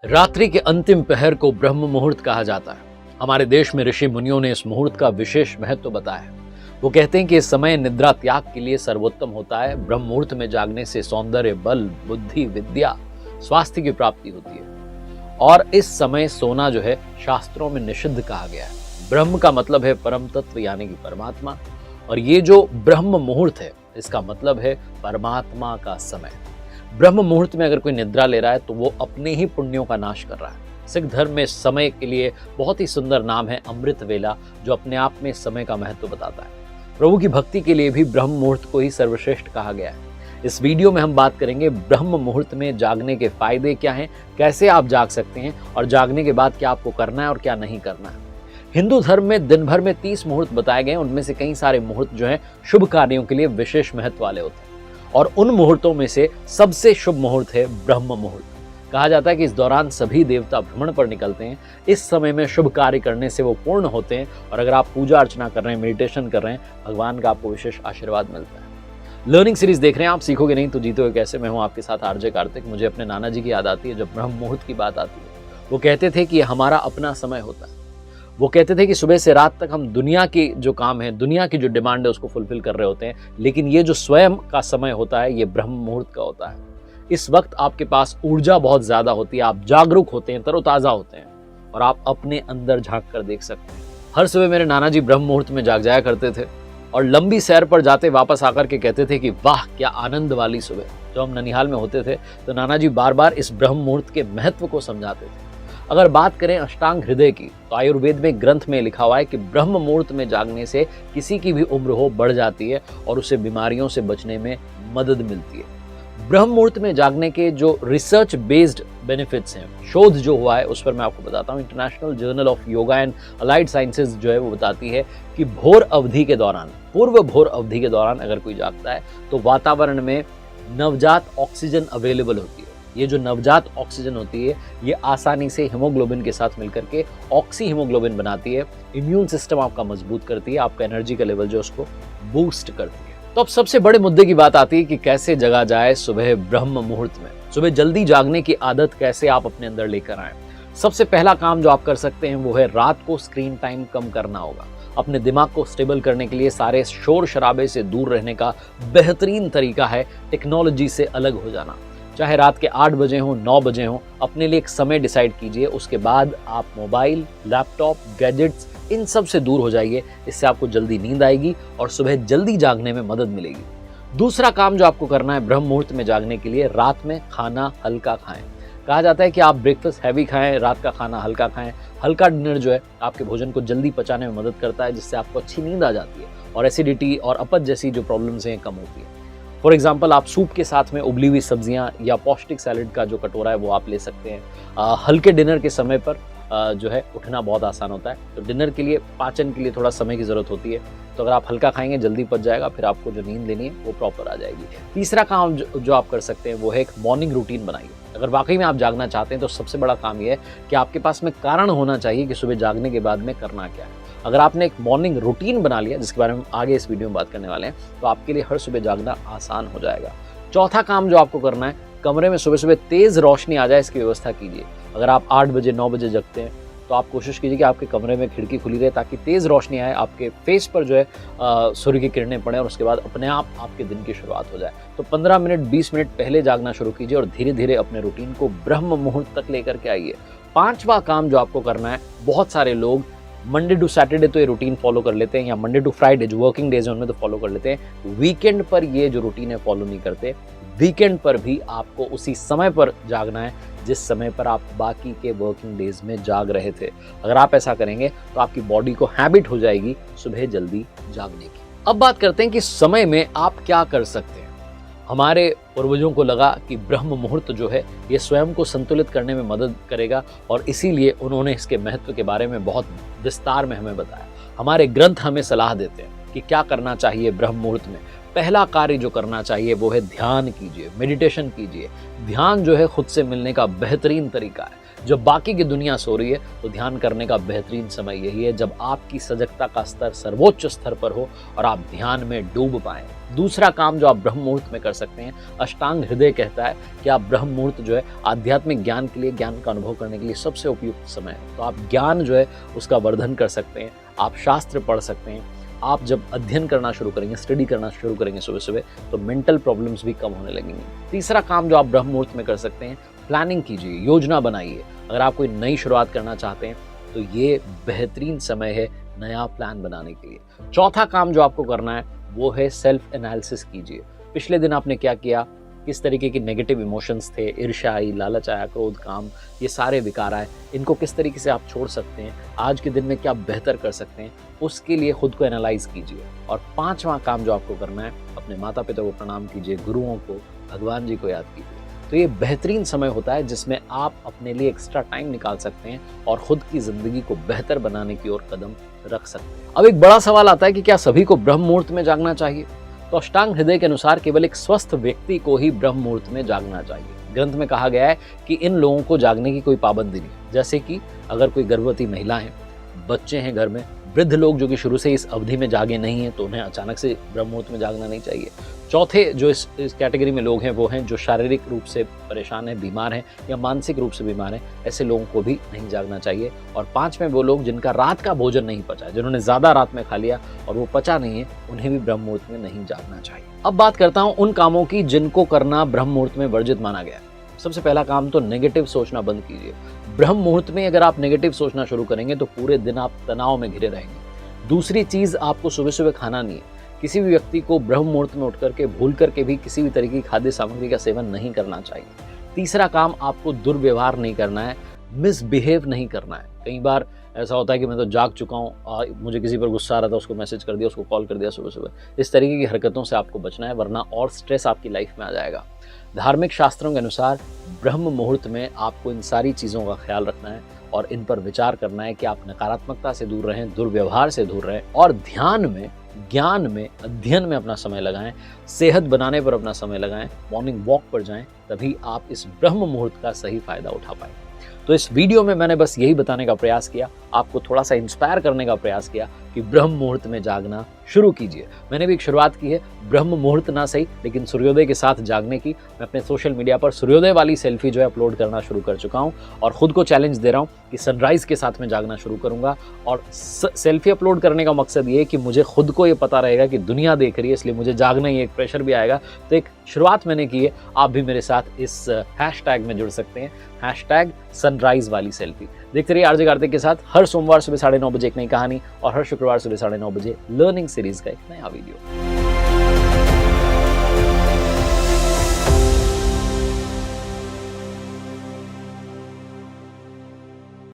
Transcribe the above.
रात्रि के अंतिम पहर को ब्रह्म मुहूर्त कहा जाता है। हमारे देश में ऋषि मुनियों ने इस मुहूर्त का विशेष महत्व बताया है। वो कहते हैं कि इस समय निद्रा त्याग के लिए सर्वोत्तम होता है। ब्रह्म मुहूर्त में जागने से सौंदर्य, बल, बुद्धि, विद्या, स्वास्थ्य की प्राप्ति होती है और इस समय सोना जो है शास्त्रों में निषिद्ध कहा गया है। ब्रह्म का मतलब है परम तत्व यानी कि परमात्मा, और ये जो ब्रह्म मुहूर्त है इसका मतलब है परमात्मा का समय। ब्रह्म मुहूर्त में अगर कोई निद्रा ले रहा है तो वो अपने ही पुण्यों का नाश कर रहा है। सिख धर्म में समय के लिए बहुत ही सुंदर नाम है अमृत वेला, जो अपने आप में समय का महत्व बताता है। प्रभु की भक्ति के लिए भी ब्रह्म मुहूर्त को ही सर्वश्रेष्ठ कहा गया है। इस वीडियो में हम बात करेंगे ब्रह्म मुहूर्त में जागने के फायदे क्या हैं, कैसे आप जाग सकते हैं और जागने के बाद क्या आपको करना है और क्या नहीं करना है। हिंदू धर्म में दिन भर में 30 मुहूर्त बताए गए हैं। उनमें से कई सारे मुहूर्त जो हैं शुभ कार्यों के लिए विशेष महत्व वाले होते हैं और उन मुहूर्तों में से सबसे शुभ मुहूर्त है ब्रह्म मुहूर्त। कहा जाता है कि इस दौरान सभी देवता भ्रमण पर निकलते हैं। इस समय में शुभ कार्य करने से वो पूर्ण होते हैं और अगर आप पूजा अर्चना कर रहे हैं, मेडिटेशन कर रहे हैं, भगवान का आपको विशेष आशीर्वाद मिलता है। लर्निंग सीरीज देख रहे हैं आप, सीखोगे नहीं तो जीतोगे कैसे। मैं हूं आपके साथ आरजे कार्तिक। मुझे अपने नाना जी की याद आती है जब ब्रह्म मुहूर्त की बात आती है। वो कहते थे कि हमारा अपना समय होता है। वो कहते थे कि सुबह से रात तक हम दुनिया की जो काम है, दुनिया की जो डिमांड है उसको फुलफिल कर रहे होते हैं, लेकिन ये जो स्वयं का समय होता है ये ब्रह्म मुहूर्त का होता है। इस वक्त आपके पास ऊर्जा बहुत ज्यादा होती है, आप जागरूक होते हैं, तरोताजा होते हैं और आप अपने अंदर झांक कर देख सकते हैं। हर सुबह मेरे नाना जी ब्रह्म मुहूर्त में जाग जाया करते थे और लंबी सैर पर जाते वापस आकर के कहते थे कि वाह क्या आनंद वाली सुबह। जब हम ननिहाल में होते थे तो नाना जी बार बार इस ब्रह्म मुहूर्त के महत्व को समझाते थे। अगर बात करें अष्टांग हृदय की तो आयुर्वेद में ग्रंथ में लिखा हुआ है कि ब्रह्म मुहूर्त में जागने से किसी की भी उम्र हो बढ़ जाती है और उसे बीमारियों से बचने में मदद मिलती है। ब्रह्म मुहूर्त में जागने के जो रिसर्च बेस्ड बेनिफिट्स हैं, शोध जो हुआ है उस पर मैं आपको बताता हूँ। International journal of yoga and allied sciences जो है वो बताती है कि भोर अवधि के दौरान, पूर्व भोर अवधि के दौरान अगर कोई जागता है तो वातावरण में नवजात ऑक्सीजन अवेलेबल होती है। ये जो नवजात ऑक्सीजन होती है ये आसानी से हीमोग्लोबिन के साथ मिलकर के ऑक्सी हीमोग्लोबिन बनाती है। इम्यून सिस्टम आपका मजबूत करती है, आपका एनर्जी का लेवल जो उसको बूस्ट करती है। तो अब सबसे बड़े मुद्दे की बात आती है कि कैसे जगा जाए सुबह ब्रह्म मुहूर्त में। सुबह जल्दी जागने की आदत कैसे आप अपने अंदर लेकर आए। सबसे पहला काम जो आप कर सकते हैं वो है रात को स्क्रीन टाइम कम करना होगा। अपने दिमाग को स्टेबल करने के लिए सारे शोर शराबे से दूर रहने का बेहतरीन तरीका है टेक्नोलॉजी से अलग हो जाना। चाहे रात के 8 बजे हो, 9 बजे हो, अपने लिए एक समय डिसाइड कीजिए। उसके बाद आप मोबाइल, लैपटॉप, गैजेट्स इन सब से दूर हो जाइए। इससे आपको जल्दी नींद आएगी और सुबह जल्दी जागने में मदद मिलेगी। दूसरा काम जो आपको करना है ब्रह्म मुहूर्त में जागने के लिए, रात में खाना हल्का खाएं। कहा जाता है कि आप ब्रेकफास्ट हैवी खाएं, रात का खाना हल्का खाएं। हल्का डिनर जो है आपके भोजन को जल्दी पचाने में मदद करता है, जिससे आपको अच्छी नींद आ जाती है और एसिडिटी और अपच जैसी जो प्रॉब्लम्स हैं कम होती है। फॉर एग्जाम्पल आप सूप के साथ में उबली हुई सब्जियां या पौष्टिक सैलेड का जो कटोरा है वो आप ले सकते हैं। हल्के डिनर के समय पर जो है उठना बहुत आसान होता है, तो डिनर के लिए पाचन के लिए थोड़ा समय की ज़रूरत होती है। तो अगर आप हल्का खाएंगे जल्दी पच जाएगा, फिर आपको जो नींद लेनी है वो प्रॉपर आ जाएगी। तीसरा काम जो आप कर सकते हैं वो है एक मॉर्निंग रूटीन बनाइए। अगर वाकई में आप जागना चाहते हैं तो सबसे बड़ा काम ये है कि आपके पास में कारण होना चाहिए कि सुबह जागने के बाद में करना क्या है। अगर आपने एक मॉर्निंग रूटीन बना लिया, जिसके बारे में हम आगे इस वीडियो में बात करने वाले हैं, तो आपके लिए हर सुबह जागना आसान हो जाएगा। चौथा काम जो आपको करना है, कमरे में सुबह सुबह तेज़ रोशनी आ जाए इसकी व्यवस्था कीजिए। अगर आप 8 बजे 9 बजे जगते हैं तो आप कोशिश कीजिए कि आपके कमरे में खिड़की खुली रहे ताकि तेज़ रोशनी आए, आपके फेस पर जो है सूर्य की किरणें पड़े और उसके बाद अपने आप आपके दिन की शुरुआत हो जाए। तो 15 मिनट 20 मिनट पहले जागना शुरू कीजिए और धीरे धीरे अपने रूटीन को ब्रह्म मुहूर्त तक लेकर के आइए। पांचवा काम जो आपको करना है, बहुत सारे लोग मंडे टू सैटरडे तो ये रूटीन फॉलो कर लेते हैं या मंडे टू फ्राइडे जो वर्किंग डेज हैं उनमें तो फॉलो कर लेते हैं, वीकेंड पर ये जो रूटीन है फॉलो नहीं करते। वीकेंड पर भी आपको उसी समय पर जागना है जिस समय पर आप बाकी के वर्किंग डेज में जाग रहे थे। अगर आप ऐसा करेंगे तो आपकी बॉडी को हैबिट हो जाएगी सुबह जल्दी जागने की। अब बात करते हैं कि समय में आप क्या कर सकते हैं। हमारे पूर्वजों को लगा कि ब्रह्म मुहूर्त जो है ये स्वयं को संतुलित करने में मदद करेगा और इसीलिए उन्होंने इसके महत्व के बारे में बहुत विस्तार में हमें बताया। हमारे ग्रंथ हमें सलाह देते हैं कि क्या करना चाहिए ब्रह्म मुहूर्त में। पहला कार्य जो करना चाहिए वो है ध्यान कीजिए, मेडिटेशन कीजिए। ध्यान जो है खुद से मिलने का बेहतरीन तरीका है। जब बाकी की दुनिया सो रही है तो ध्यान करने का बेहतरीन समय यही है जब आपकी सजगता का स्तर सर्वोच्च स्तर पर हो और आप ध्यान में डूब पाएं। दूसरा काम जो आप ब्रह्म मुहूर्त में कर सकते हैं, अष्टांग हृदय कहता है कि आप ब्रह्म मुहूर्त जो है आध्यात्मिक ज्ञान के लिए, ज्ञान का अनुभव करने के लिए सबसे उपयुक्त समय है। तो आप ज्ञान जो है उसका वर्धन कर सकते हैं, आप शास्त्र पढ़ सकते हैं। आप जब अध्ययन करना शुरू करेंगे, स्टडी करना शुरू करेंगे सुबह सुबह, तो मेंटल प्रॉब्लम्स भी कम होने लगेंगी। तीसरा काम जो आप ब्रह्म मुहूर्त में कर सकते हैं, प्लानिंग कीजिए, योजना बनाइए। अगर आप कोई नई शुरुआत करना चाहते हैं तो ये बेहतरीन समय है नया प्लान बनाने के लिए। चौथा काम जो आपको करना है वो है सेल्फ एनालिसिस कीजिए। पिछले दिन आपने क्या किया, किस तरीके की नेगेटिव इमोशंस थे, ईर्ष्या आई, लालच आया, क्रोध, काम, ये सारे विकार आए, इनको किस तरीके से आप छोड़ सकते हैं, आज के दिन में क्या बेहतर कर सकते हैं, उसके लिए खुद को एनालाइज कीजिए। और पांचवा काम जो आपको करना है, अपने माता पिता को प्रणाम कीजिए, गुरुओं को, भगवान जी को याद कीजिए। तो ये बेहतरीन समय होता है जिसमें आप अपने लिए एक्स्ट्रा टाइम निकाल सकते हैं और खुद की जिंदगी को बेहतर बनाने की ओर कदम रख सकते हैं। अब एक बड़ा सवाल आता है कि क्या सभी को ब्रह्म मुहूर्त में जागना चाहिए? तो अष्टांग हृदय के अनुसार केवल एक स्वस्थ व्यक्ति को ही ब्रह्म मुहूर्त में जागना चाहिए। ग्रंथ में कहा गया है कि इन लोगों को जागने की कोई पाबंदी नहीं, जैसे कि अगर कोई गर्भवती महिला है, बच्चे हैं घर में, वृद्ध लोग जो कि शुरू से इस अवधि में जागे नहीं हैं, तो उन्हें अचानक से ब्रह्म मुहूर्त में जागना नहीं चाहिए। चौथे जो इस कैटेगरी में लोग हैं वो हैं जो शारीरिक रूप से परेशान हैं, बीमार हैं या मानसिक रूप से बीमार हैं, ऐसे लोगों को भी नहीं जागना चाहिए। और पांचवें वो लोग जिनका रात का भोजन नहीं पचा, जिन्होंने ज़्यादा रात में खा लिया और वो पचा नहीं है, उन्हें भी ब्रह्म मुहूर्त में नहीं जागना चाहिए। अब बात करता हूँ उन कामों की जिनको करना ब्रह्म मुहूर्त में वर्जित माना गया है। सबसे पहला काम तो नेगेटिव सोचना बंद कीजिए। ब्रह्म मुहूर्त में अगर आप नेगेटिव सोचना शुरू करेंगे तो पूरे दिन आप तनाव में घिरे रहेंगे। दूसरी चीज, आपको सुबह सुबह खाना नहीं है। किसी भी व्यक्ति को ब्रह्म मुहूर्त में उठ करके भूल करके भी किसी भी तरीके की खाद्य सामग्री का सेवन नहीं करना चाहिए। तीसरा काम, आपको दुर्व्यवहार नहीं करना है, मिसबिहेव नहीं करना है। कई बार ऐसा होता है कि मैं तो जाग चुका हूँ, मुझे किसी पर गुस्सा आ रहा था, उसको मैसेज कर दिया, उसको कॉल कर दिया सुबह सुबह। इस तरीके की हरकतों से आपको बचना है, वरना और स्ट्रेस आपकी लाइफ में आ जाएगा। धार्मिक शास्त्रों के अनुसार ब्रह्म मुहूर्त में आपको इन सारी चीज़ों का ख्याल रखना है और इन पर विचार करना है कि आप नकारात्मकता से दूर रहें, दुर्व्यवहार से दूर रहें और ध्यान में, ज्ञान में, अध्ययन में अपना समय लगाएं, सेहत बनाने पर अपना समय लगाएं, मॉर्निंग वॉक पर जाएं, तभी आप इस ब्रह्म मुहूर्त का सही फायदा उठा पाएं। तो इस वीडियो में मैंने बस यही बताने का प्रयास किया, आपको थोड़ा सा इंस्पायर करने का प्रयास किया कि ब्रह्म मुहूर्त में जागना शुरू कीजिए। मैंने भी एक शुरुआत की है, ब्रह्म मुहूर्त ना सही लेकिन सूर्योदय के साथ जागने की। मैं अपने सोशल मीडिया पर सूर्योदय वाली सेल्फी जो है अपलोड करना शुरू कर चुका हूं और खुद को चैलेंज दे रहा हूं कि सनराइज के साथ में जागना शुरू करूंगा। और सेल्फी अपलोड करने का मकसद ये है कि मुझे खुद को ये पता रहेगा कि दुनिया देख रही है, इसलिए मुझे जागना ही, एक प्रेशर भी आएगा। तो एक शुरुआत मैंने की है, आप भी मेरे साथ इस हैशटैग में जुड़ सकते हैं, हैशटैग सनराइज वाली सेल्फी। देखते रहिए आरजे कार्तिक के साथ हर सोमवार सुबह 9:30 बजे एक नई कहानी और हर शुक्रवार सुबह 9:30 बजे लर्निंग सीरीज का एक नया वीडियो।